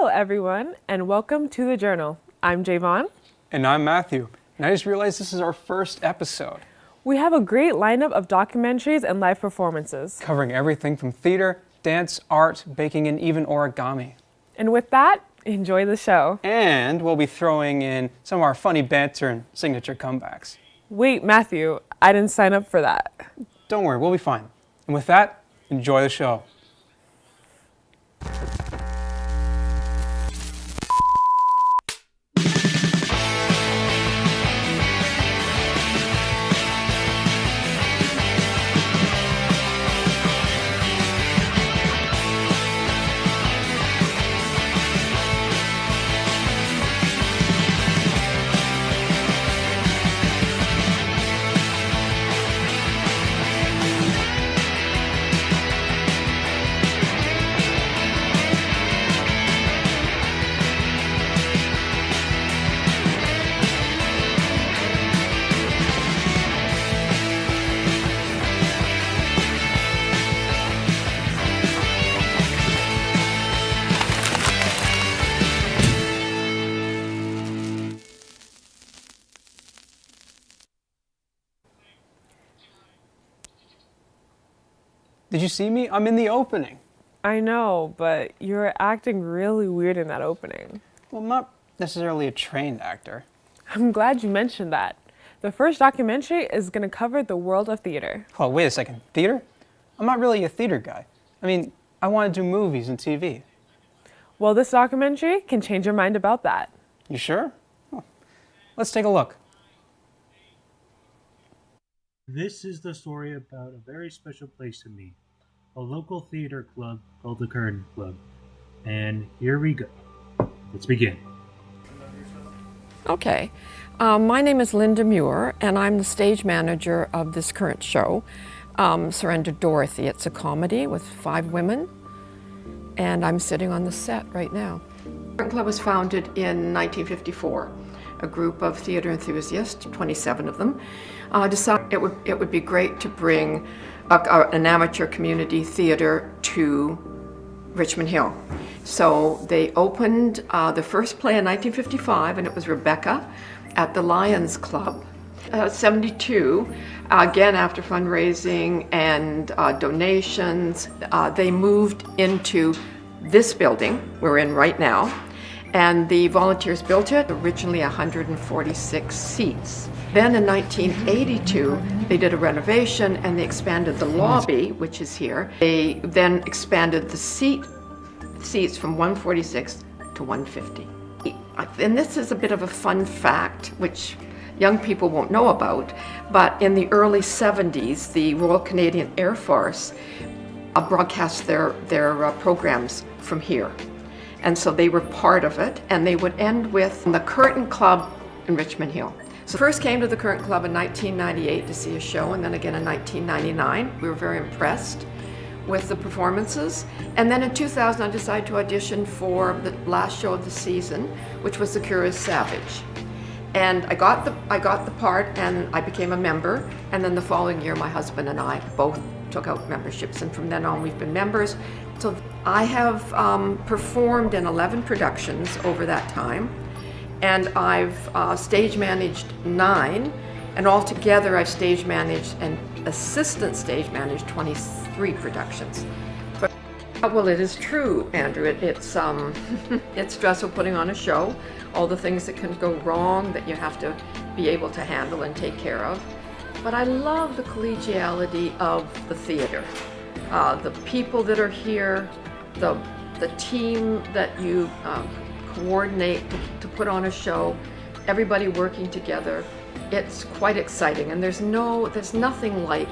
everyone, and welcome to The Journal. I'm Javon. And I'm Matthew. And I just realized this is our first episode. We have a great lineup of documentaries and live performances, Covering everything from theater, dance, art, baking, and even origami. and with that, enjoy the show. And we'll be throwing in some of our funny banter and signature comebacks. Wait, Matthew, I didn't sign up for that. Don't worry, we'll be fine. And with that, enjoy the show. Did you see me? I'm in the opening. I know, but you're acting really weird in that opening. Well, I'm not necessarily a trained actor. I'm glad you mentioned that. The first documentary is going to cover the world of theater. Oh, wait a second. Theater? I'm not really a theater guy. I mean, I want to do movies and TV. Well, this documentary can change your mind about that. You sure? Oh, let's take a look. This is the story about a very special place to me, a local theater club called the Curtain Club. And here we go. Let's begin. Okay. My name is Linda Muir, and I'm the stage manager of this current show, Surrender Dorothy. It's a comedy with 5 women, and I'm sitting on the set right now. The Curtain Club was founded in 1954. A group of theater enthusiasts, 27 of them, decided it would be great to bring an amateur community theater to Richmond Hill. So they opened the first play in 1955, and it was Rebecca at the Lions Club. 72, again after fundraising and donations, they moved into this building we're in right now. And the volunteers built it, originally 146 seats. Then in 1982, they did a renovation and they expanded the lobby, which is here. They then expanded the seats from 146 to 150. And this is a bit of a fun fact, which young people won't know about, but in the early 70s, the Royal Canadian Air Force broadcast their programs from here. And so they were part of it, and they would end with the Curtain Club in Richmond Hill. So first came to the Curtain Club in 1998 to see a show, and then again in 1999. We were very impressed with the performances. And then in 2000, I decided to audition for the last show of the season, which was The Curious Savage. And I got the part, and I became a member. And then the following year, my husband and I both took out memberships, and from then on we've been members. So I have performed in 11 productions over that time, and I've stage managed 9, and altogether I've stage managed and assistant stage managed 23 productions. But, well, it is true, Andrew. It's it's stressful putting on a show, all the things that can go wrong that you have to be able to handle and take care of. But I love the collegiality of the theater. The people that are here, the team that you coordinate to put on a show, everybody working together. It's quite exciting, and there's nothing like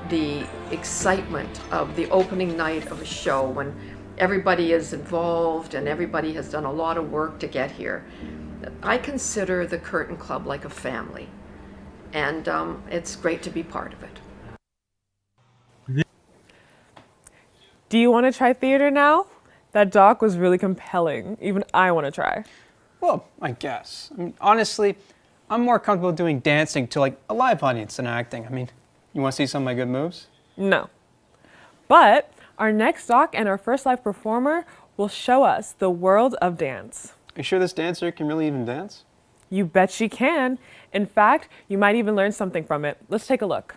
the excitement of the opening night of a show when everybody is involved and everybody has done a lot of work to get here. I consider the Curtain Club like a family, and it's great to be part of it. Do you want to try theater now? That doc was really compelling. Even I want to try. Well, I guess. I mean, honestly, I'm more comfortable doing dancing to like a live audience than acting. I mean, you want to see some of my good moves? No. But our next doc and our first live performer will show us the world of dance. Are you sure this dancer can really even dance? You bet she can. In fact, you might even learn something from it. Let's take a look.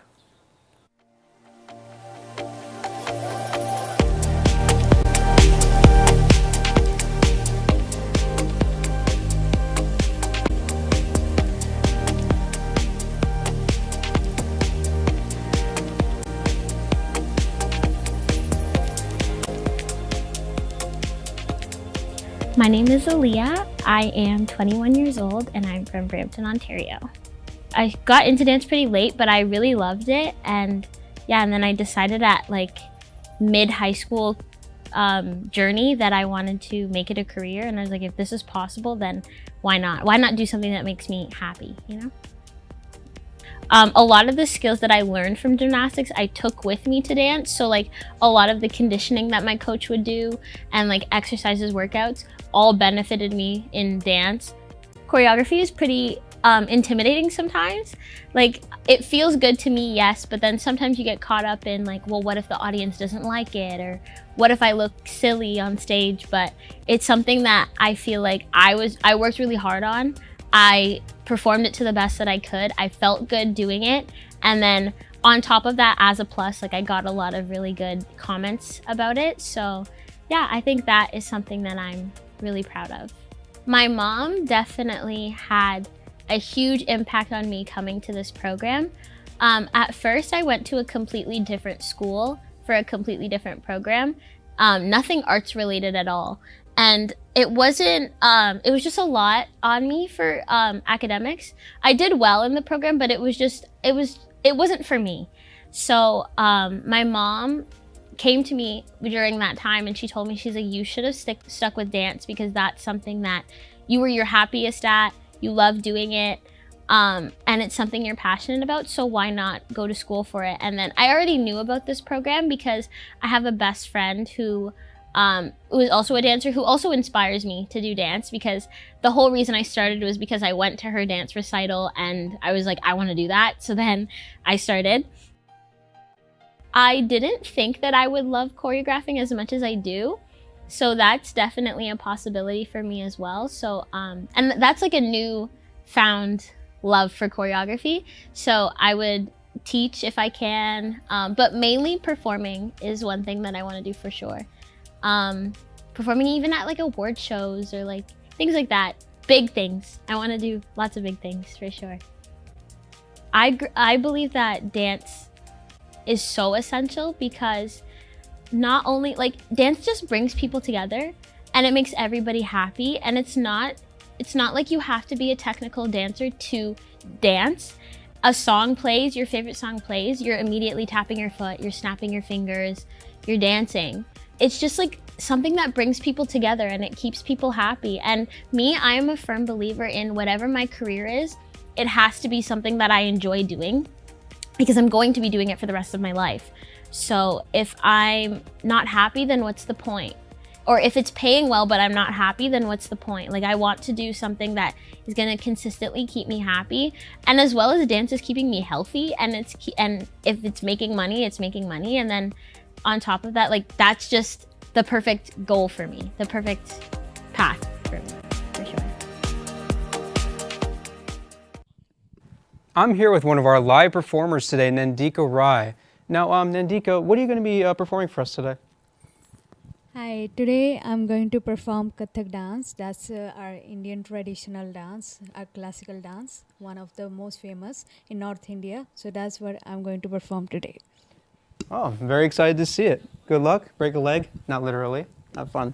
My name is Aaliyah. I am 21 years old and I'm from Brampton, Ontario. I got into dance pretty late, but I really loved it. And then I decided at like mid-high school journey that I wanted to make it a career. And I was like, if this is possible, then why not? Why not do something that makes me happy, you know? A lot of the skills that I learned from gymnastics, I took with me to dance. So like a lot of the conditioning that my coach would do and like exercises, workouts, all benefited me in dance. Choreography is pretty intimidating sometimes. Like it feels good to me, yes, but then sometimes you get caught up in like, well, what if the audience doesn't like it? Or what if I look silly on stage? But it's something that I feel like I worked really hard on. I performed it to the best that I could. I felt good doing it. And then on top of that, as a plus, like I got a lot of really good comments about it. So yeah, I think that is something that I'm really proud of. My mom definitely had a huge impact on me coming to this program. At first, I went to a completely different school for a completely different program. Nothing arts related at all. And it wasn't, it was just a lot on me for academics. I did well in the program, but it wasn't for me. So my mom came to me during that time and she told me, she's like, you should have stuck with dance because that's something that you were your happiest at, you love doing it, and it's something you're passionate about, so why not go to school for it? And then I already knew about this program because I have a best friend who was also a dancer who also inspires me to do dance, because the whole reason I started was because I went to her dance recital and I was like, I want to do that. So then I started. I didn't think that I would love choreographing as much as I do. So that's definitely a possibility for me as well. So, and that's like a new found love for choreography. So I would teach if I can, but mainly performing is one thing that I want to do for sure. Performing even at like award shows or like things like that. Big things. I want to do lots of big things for sure. I believe that dance is so essential because not only like dance just brings people together and it makes everybody happy, and it's not like you have to be a technical dancer to dance. A song plays, your favorite song plays, you're immediately tapping your foot, you're snapping your fingers, you're dancing. It's just like something that brings people together and it keeps people happy. And me, I am a firm believer in whatever my career is, it has to be something that I enjoy doing because I'm going to be doing it for the rest of my life. So if I'm not happy, then what's the point? Or if it's paying well, but I'm not happy, then what's the point? Like I want to do something that is gonna consistently keep me happy. And as well as dance is keeping me healthy, and if it's making money, it's making money. And then on top of that, like that's just the perfect goal for me, the perfect path for me, for sure. I'm here with one of our live performers today, Nandika Rai. Now, Nandika, what are you going to be performing for us today? Hi, today I'm going to perform Kathak dance. That's our Indian traditional dance, our classical dance, one of the most famous in North India. So that's what I'm going to perform today. Oh, I'm very excited to see it. Good luck. Break a leg. Not literally. Have fun.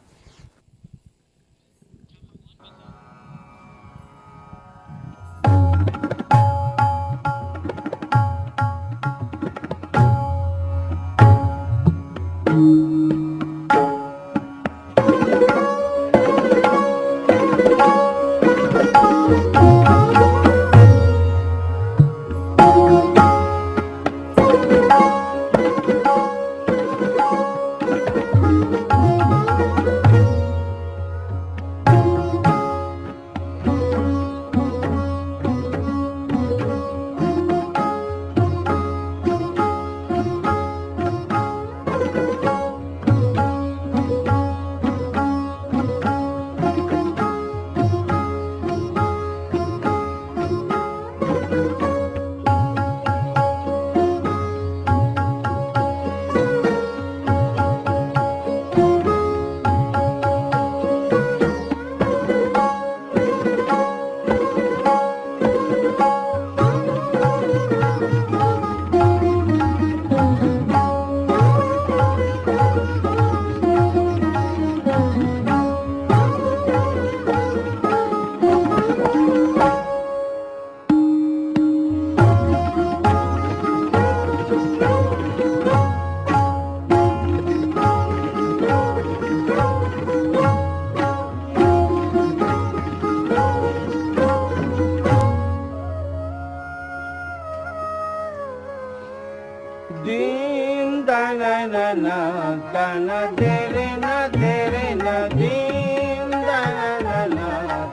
re na de re na dim da na na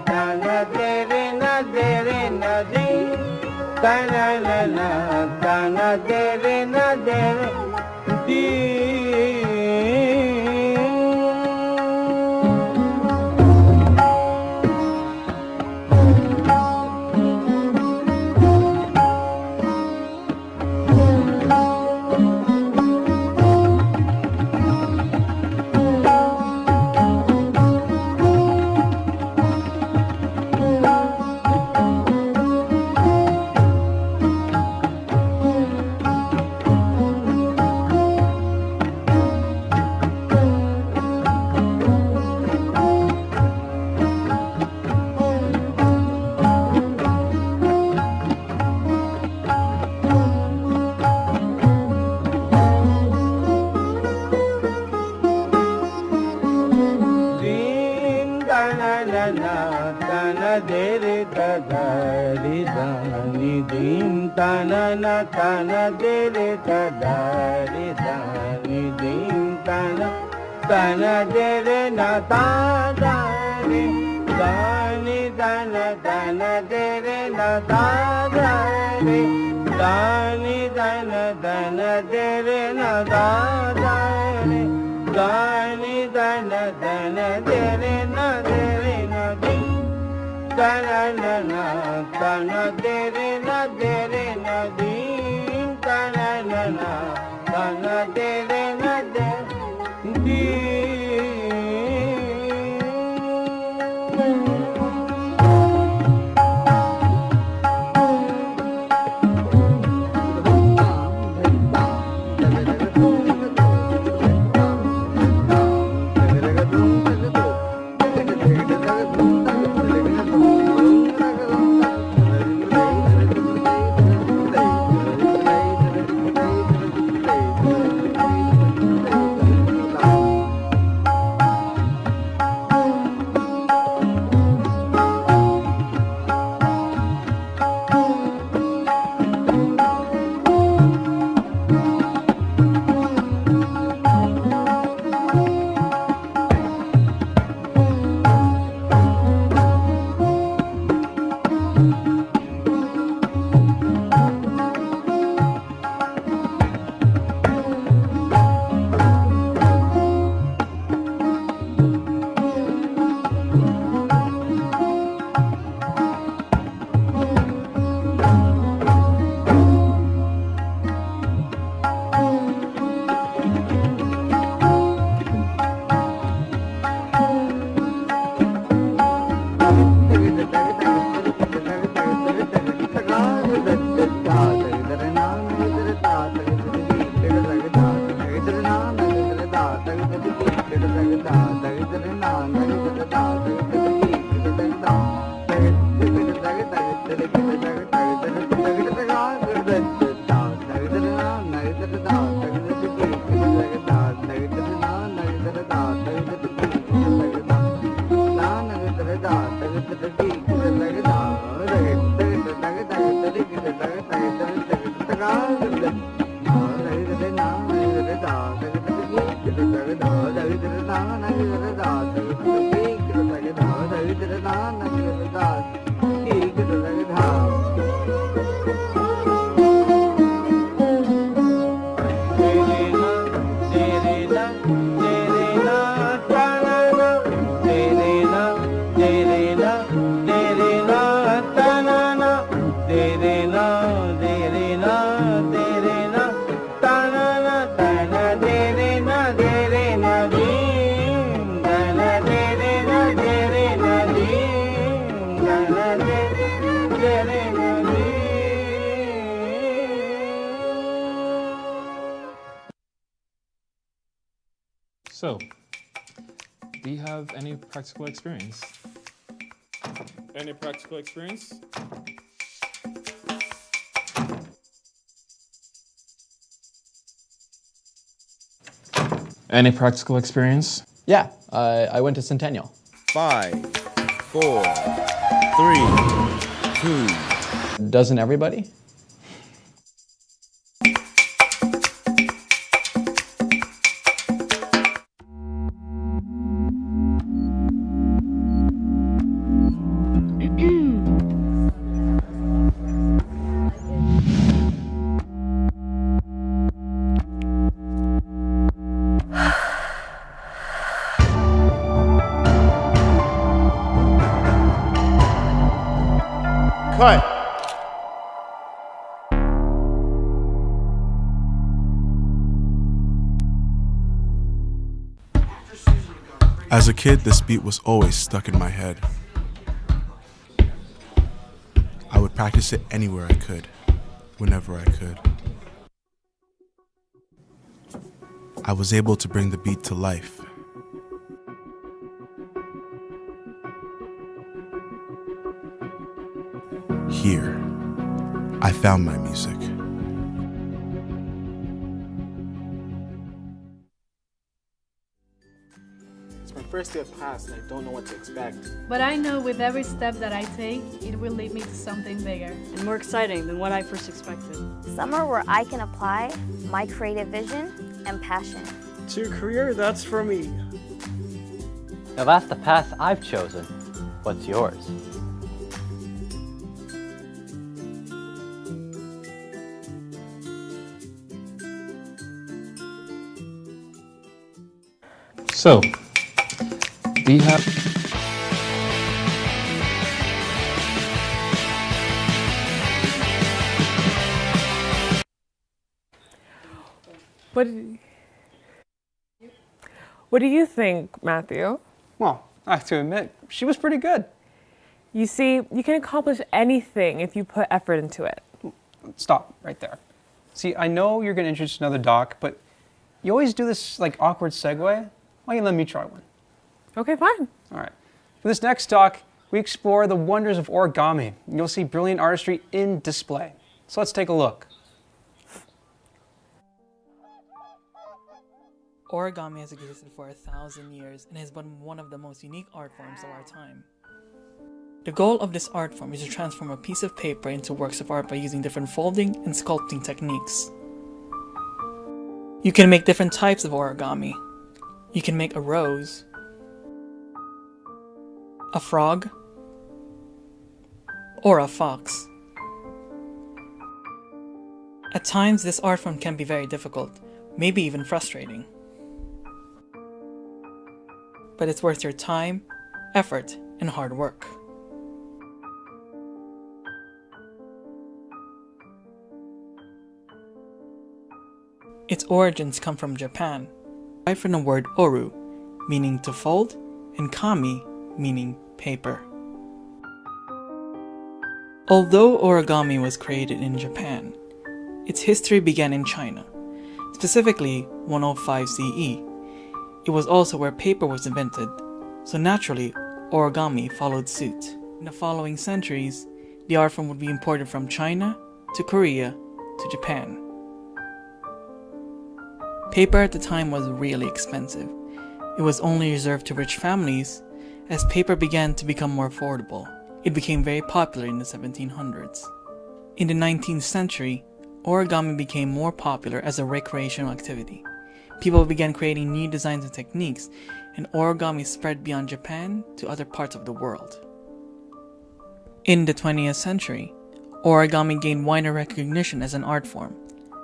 da na de re na dim da na da na de re na dim. De re da da re da ni dim ta na de re da da re da ni dim ta na de re na da da re da ni da na de re na da da re da ni da na de re na da da re da ni da na de re na dim da na da na de re na dim da na da na de re na dim. So, do you have any practical experience? Any practical experience? Any practical experience? Yeah, I went to Centennial. 5, 4, 3, 2. Doesn't everybody? Cut. As a kid, this beat was always stuck in my head. I would practice it anywhere I could, whenever I could. I was able to bring the beat to life. Here, I found my music. It's my first day of class and I don't know what to expect. But I know with every step that I take, it will lead me to something bigger. And more exciting than what I first expected. Somewhere where I can apply my creative vision and passion. To a career that's for me. Now that's the path I've chosen. What's yours? So, we have What do you think, Matthew? Well, I have to admit, she was pretty good. You see, you can accomplish anything if you put effort into it. Stop right there. See, I know you're going to introduce another doc, but you always do this like awkward segue. Why don't you let me try one? Okay, fine. All right. For this next doc, we explore the wonders of origami. You'll see brilliant artistry in display. So let's take a look. Origami has existed for 1,000 years and has been one of the most unique art forms of our time. The goal of this art form is to transform a piece of paper into works of art by using different folding and sculpting techniques. You can make different types of origami. You can make a rose, a frog, or a fox. At times, this art form can be very difficult, maybe even frustrating. But it's worth your time, effort, and hard work. Its origins come from Japan, derived from the word oru, meaning to fold, and kami, meaning paper. Although origami was created in Japan, its history began in China, specifically 105 CE. It was also where paper was invented, so naturally, origami followed suit. In the following centuries, the art form would be imported from China to Korea to Japan. Paper at the time was really expensive. It was only reserved to rich families. As paper began to become more affordable, it became very popular in the 1700s. In the 19th century, origami became more popular as a recreational activity. People began creating new designs and techniques, and origami spread beyond Japan to other parts of the world. In the 20th century, origami gained wider recognition as an art form.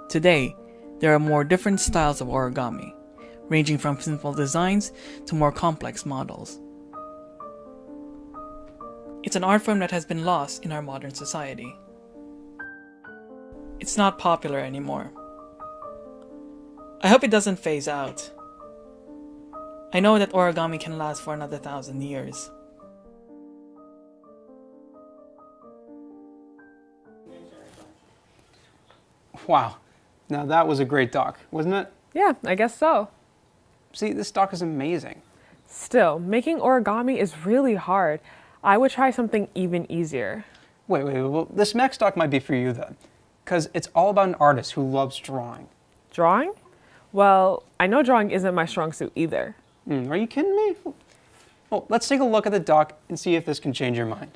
Today, there are more different styles of origami, ranging from simple designs to more complex models. It's an art form that has been lost in our modern society. It's not popular anymore. I hope it doesn't phase out. I know that origami can last for another 1,000 years. Wow. Now that was a great doc, wasn't it? Yeah, I guess so. See, this doc is amazing. Still, making origami is really hard. I would try something even easier. Wait, well, this next doc might be for you then, because it's all about an artist who loves drawing. Drawing? Well, I know drawing isn't my strong suit either. Are you kidding me? Well, let's take a look at the doc and see if this can change your mind.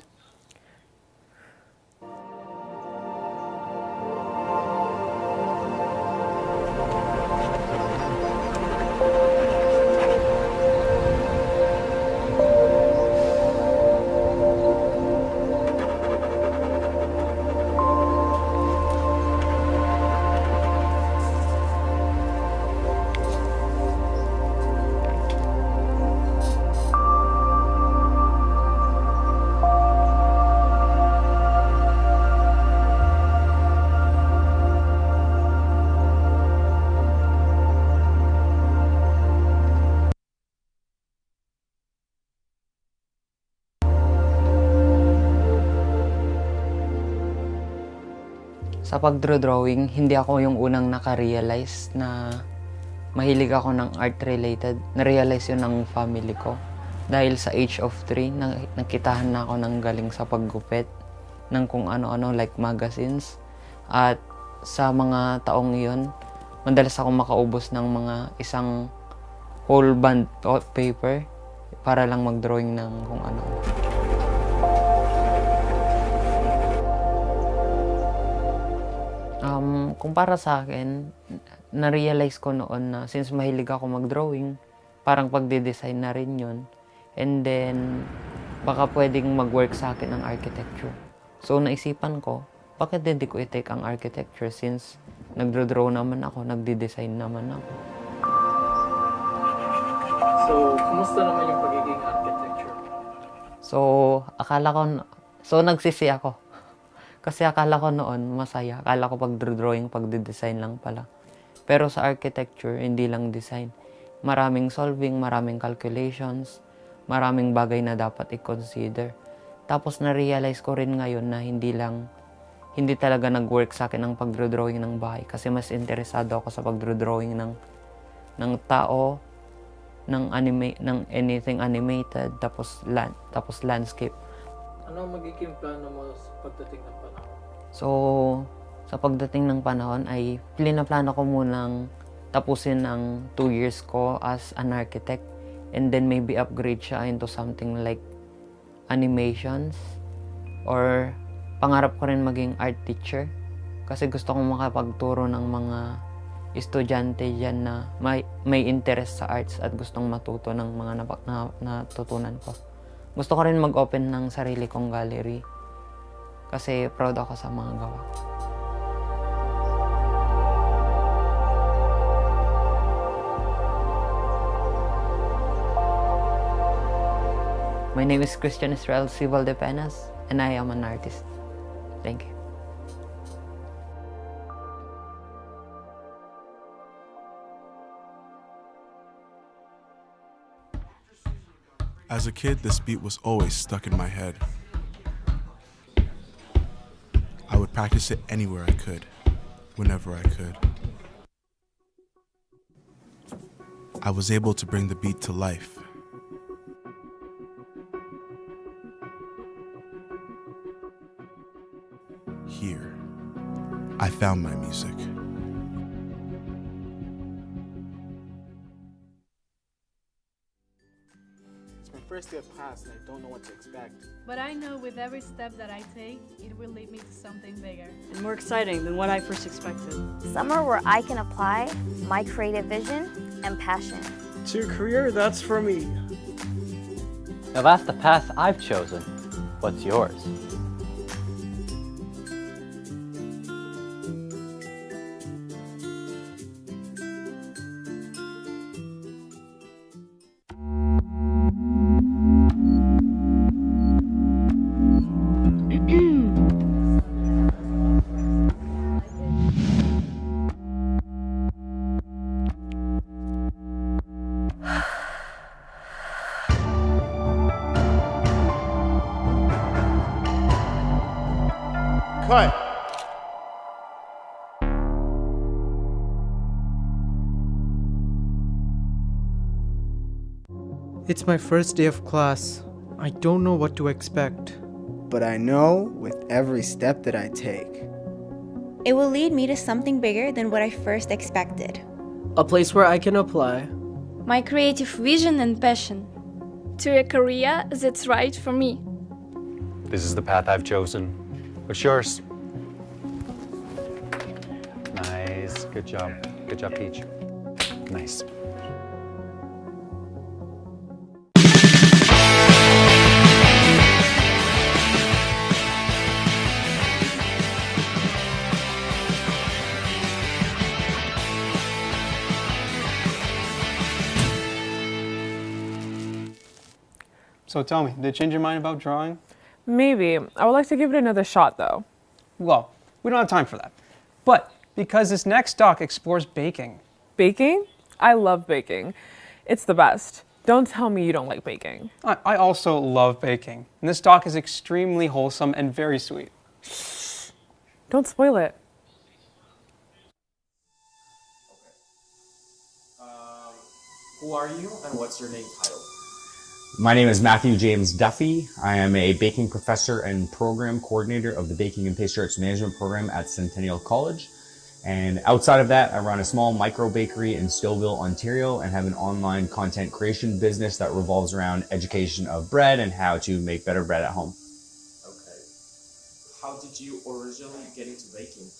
Sa pagdrawing, hindi ako yung unang nakarealize na mahilig ako ng art-related. Na-realize yun ng family ko. Dahil sa age of 3, nakitahan na ako ng galing sa paggupit ng kung ano-ano like magazines. At sa mga taong iyon, madalas ako makaubos ng mga isang whole band of paper para lang mag-drawing ng kung ano. Kung para sa akin, na-realize ko noon na since mahilig ako mag-drawing, parang pagde-design na rin yun. And then, baka pwedeng mag-work sa akin ang architecture. So, naisipan ko, bakit hindi ko i-take ang architecture since nagdraw naman ako, nagde-design naman ako. So, kumusta naman yung pagiging architecture? So, nagsisi ako. Kasi akala ko noon, masaya. Akala ko pag-drawing, pagde-design lang pala. Pero sa architecture, hindi lang design. Maraming solving, maraming calculations, maraming bagay na dapat i-consider. Tapos na-realize ko rin ngayon na hindi talaga nag-work sa akin ang pag-drawing ng bahay. Kasi mas interesado ako sa pag-drawing ng tao, ng anything animated, tapos landscape. Ano magiging plano mo sa pagdating ng panahon? So, sa pagdating ng panahon ay plano ko munang tapusin ang 2 years ko as an architect and then maybe upgrade siya into something like animations or pangarap ko rin maging art teacher kasi gusto kong makapagturo ng mga estudyante dyan na may interest sa arts at gustong matuto ng mga natutunan ko. Gusto ko rin mag-open ng sarili kong gallery kasi proud ako sa mga gawa. My name is Christian Israel Sivaldepenas and I am an artist. Thank you. As a kid, this beat was always stuck in my head. I would practice it anywhere I could, whenever I could. I was able to bring the beat to life. Here, I found my music. First day of class and I don't know what to expect. But I know with every step that I take, it will lead me to something bigger. And more exciting than what I first expected. Somewhere where I can apply my creative vision and passion. To a career that's for me. Now that's the path I've chosen. What's yours? Cut! It's my first day of class. I don't know what to expect. But I know with every step that I take, it will lead me to something bigger than what I first expected. A place where I can apply my creative vision and passion to a career that's right for me. This is the path I've chosen. What's yours? Nice. Good job. Good job, Peach. Nice. So tell me, did it change your mind about drawing? Maybe. I would like to give it another shot, though. Well, we don't have time for that. But because this next doc explores baking. Baking? I love baking. It's the best. Don't tell me you don't like baking. I also love baking. And this doc is extremely wholesome and very sweet. Don't spoil it. Who are you and what's your name title? My name is Matthew James Duffy. I am a baking professor and program coordinator of the Baking and Pastry Arts Management program at Centennial College. And outside of that, I run a small micro bakery in Stillville, Ontario, and have an online content creation business that revolves around education of bread and how to make better bread at home. Okay. How did you originally get into baking?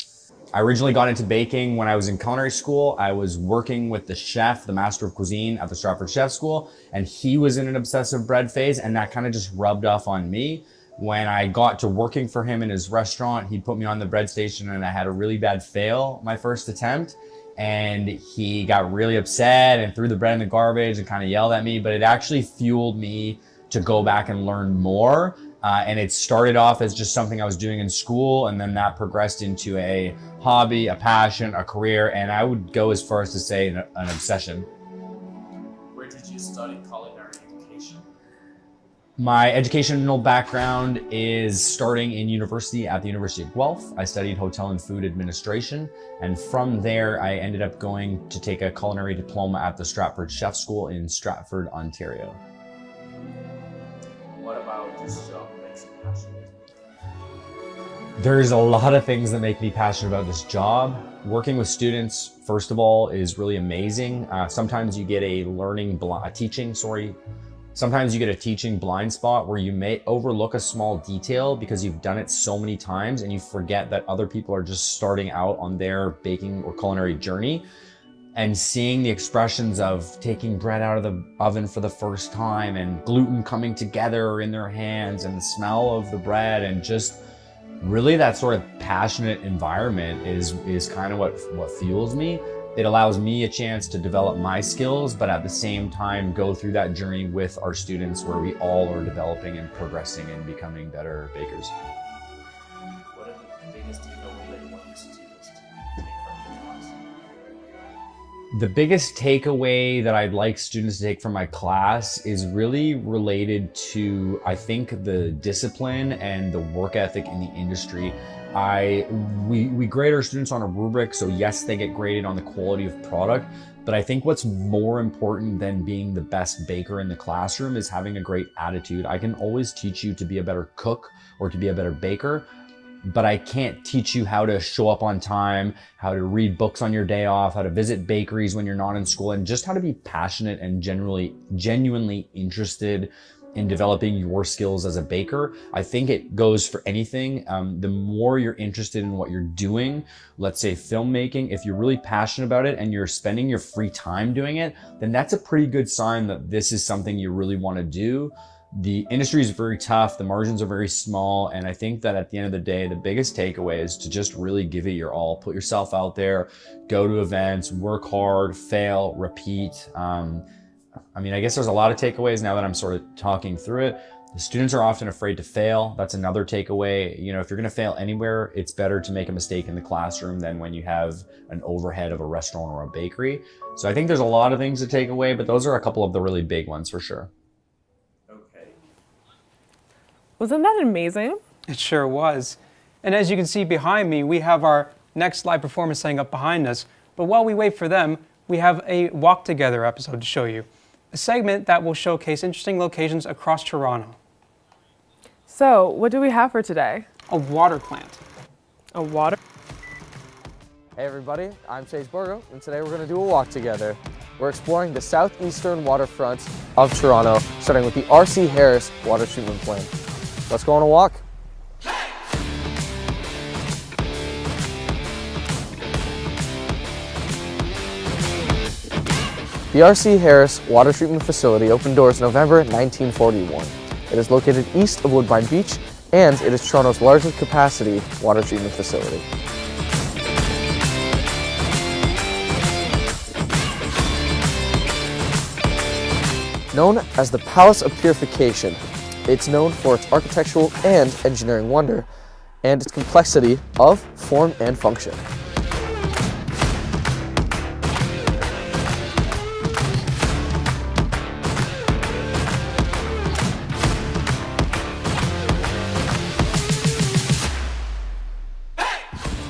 I originally got into baking when I was in culinary school. I was working with the chef, the master of cuisine at the Stratford Chef School, and he was in an obsessive bread phase, and that kind of just rubbed off on me. When I got to working for him in his restaurant, he put me on the bread station and I had a really bad fail my first attempt. And he got really upset and threw the bread in the garbage and kind of yelled at me, but it actually fueled me to go back and learn more. And it started off as just something I was doing in school, and then that progressed into a hobby, a passion, a career, and I would go as far as to say an obsession. Where did you study culinary education? My educational background is starting in university at the University of Guelph. I studied hotel and food administration, and from there I ended up going to take a culinary diploma at the Stratford Chef School in Stratford, Ontario. What about this job makes you passionate? There's a lot of things that make me passionate about this job. Working with students, first of all, is really amazing. Sometimes you get a teaching blind spot where you may overlook a small detail because you've done it so many times and you forget that other people are just starting out on their baking or culinary journey. And seeing the expressions of taking bread out of the oven for the first time and gluten coming together in their hands and the smell of the bread and just really that sort of passionate environment is kind of what fuels me. It allows me a chance to develop my skills, but at the same time go through that journey with our students where we all are developing and progressing and becoming better bakers. What are the biggest takeaway that you want your students to take from your class? The biggest takeaway that I'd like students to take from my class is really related to, I think, the discipline and the work ethic in the industry. We grade our students on a rubric, so yes, they get graded on the quality of product, but I think what's more important than being the best baker in the classroom is having a great attitude. I can always teach you to be a better cook or to be a better baker, but I can't teach you how to show up on time, how to read books on your day off, how to visit bakeries when you're not in school, and just how to be passionate and genuinely interested in developing your skills as a baker. I think it goes for anything. The more you're interested in what you're doing, let's say filmmaking, if you're really passionate about it and you're spending your free time doing it, then that's a pretty good sign that this is something you really want to do. The industry is very tough, the margins are very small, and I think that at the end of the day, the biggest takeaway is to just really give it your all. Put yourself out there, go to events, work hard, fail, repeat. I guess there's a lot of takeaways now that I'm sort of talking through it. The students are often afraid to fail. That's another takeaway. If you're gonna fail anywhere, it's better to make a mistake in the classroom than when you have an overhead of a restaurant or a bakery. So I think there's a lot of things to take away, but those are a couple of the really big ones for sure. Okay. Wasn't that amazing? It sure was. And as you can see behind me, we have our next live performance setting up behind us. But while we wait for them, we have a Walk Together episode to show you. A segment that will showcase interesting locations across Toronto. So, what do we have for today? A water plant. A water? Hey everybody, I'm Chase Borgo, and today we're going to do a walk together. We're exploring the southeastern waterfront of Toronto, starting with the R.C. Harris water treatment plant. Let's go on a walk. The R.C. Harris Water Treatment Facility opened doors November 1941. It is located east of Woodbine Beach, and it is Toronto's largest capacity water treatment facility. Known as the Palace of Purification, it's known for its architectural and engineering wonder, and its complexity of form and function.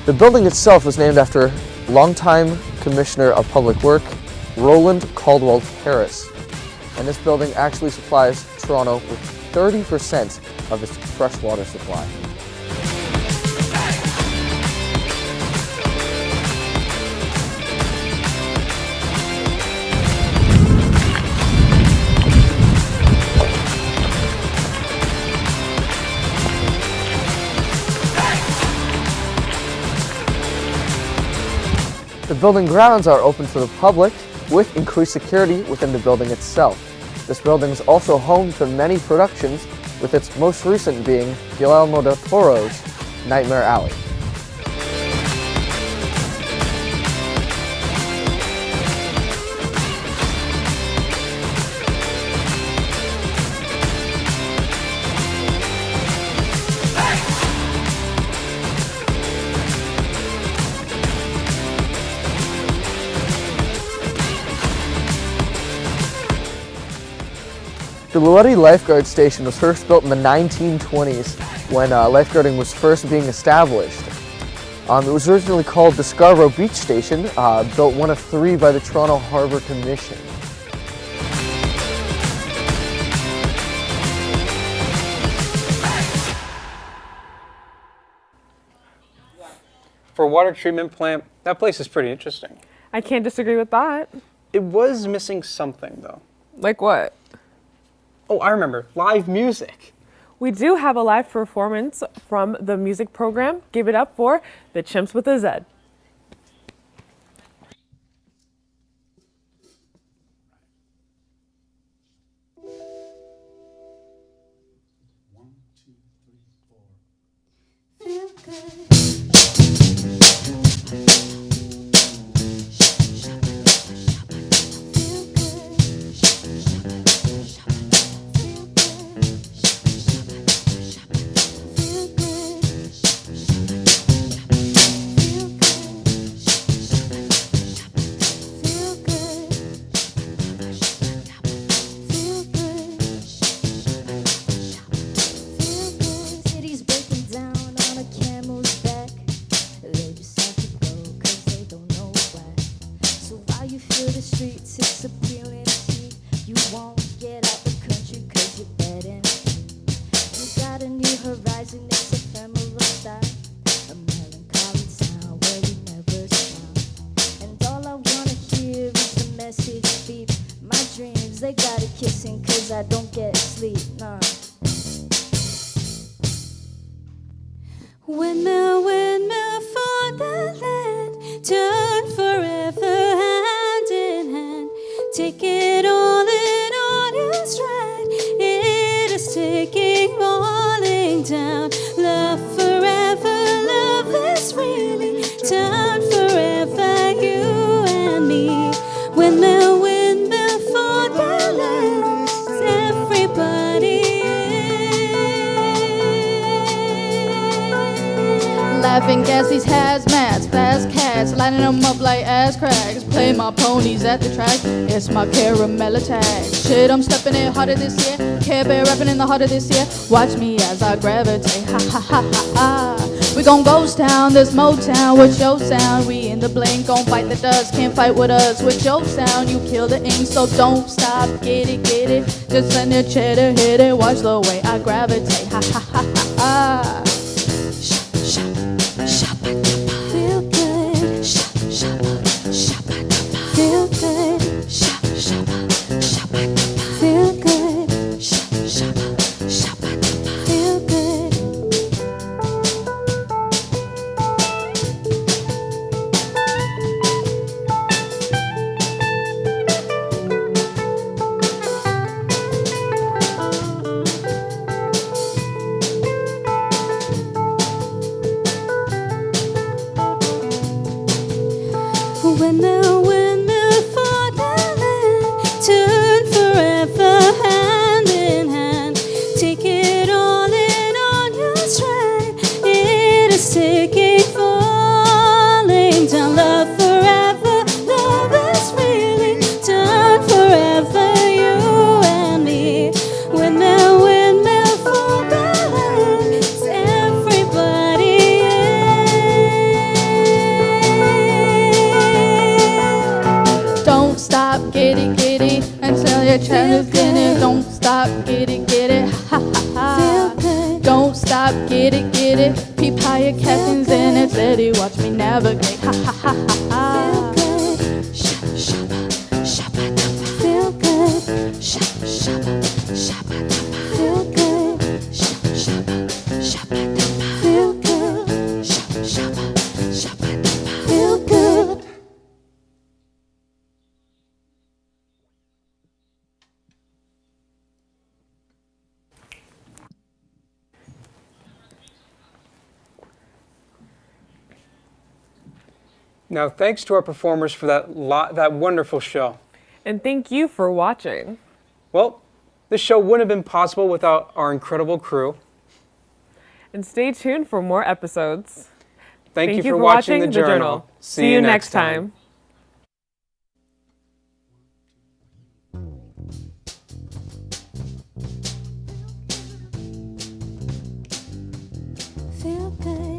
The building itself was named after longtime Commissioner of Public Work Roland Caldwell Harris. And this building actually supplies Toronto with 30% of its freshwater supply. The building grounds are open to the public with increased security within the building itself. This building is also home to many productions, with its most recent being Guillermo del Toro's Nightmare Alley. The Luetti Lifeguard Station was first built in the 1920s when lifeguarding was first being established. It was originally called the Scarborough Beach Station, built one of 3 by the Toronto Harbour Commission. For a water treatment plant, that place is pretty interesting. I can't disagree with that. It was missing something, though. Like what? Oh, I remember. Live music. We do have a live performance from the music program. Give it up for the Chimps with a Z. They got it kissing 'cause I don't get sleep, nah. Windmill, windmill for the land, turn forever hand in hand. Take it all in on your stride, it is taking rolling down. Love forever, love is really turn forever, you and me. Windmill, windmill for the land, everybody. Laughing gas, these hazmats, fast cats, lining them up like ass cracks. Play my ponies at the track, it's my caramel attack. Shit, I'm stepping in harder this year, Care Bear rapping in the heart of this year. Watch me as I gravitate, ha ha ha ha ha. We gon' ghost town, this Motown with your sound. We in the blink, gon' fight the dust, can't fight with us with your sound. You kill the ink, so don't stop, get it, get it. Just send it, cheddar, hit it, watch the way I gravitate, ha ha ha ha ha. Feel good, feel good, feel good, feel good. stop, get it, ha ha ha. Don't stop, get it. Peep higher captains and it's steady. Watch me navigate, ha ha ha ha ha. Shabba, shabba, shabba, dabba. Feel good. Shabba, shabba, shabba, dabba. Feel good. Shabba, shabba, shabba, dabba. Feel good. Shabba, shabba, shabba, dabba. Feel good. Now, thanks to our performers for that wonderful show. And thank you for watching. Well, this show wouldn't have been possible without our incredible crew. And stay tuned for more episodes. Thank you for watching The Journal. See you next time. Feel good.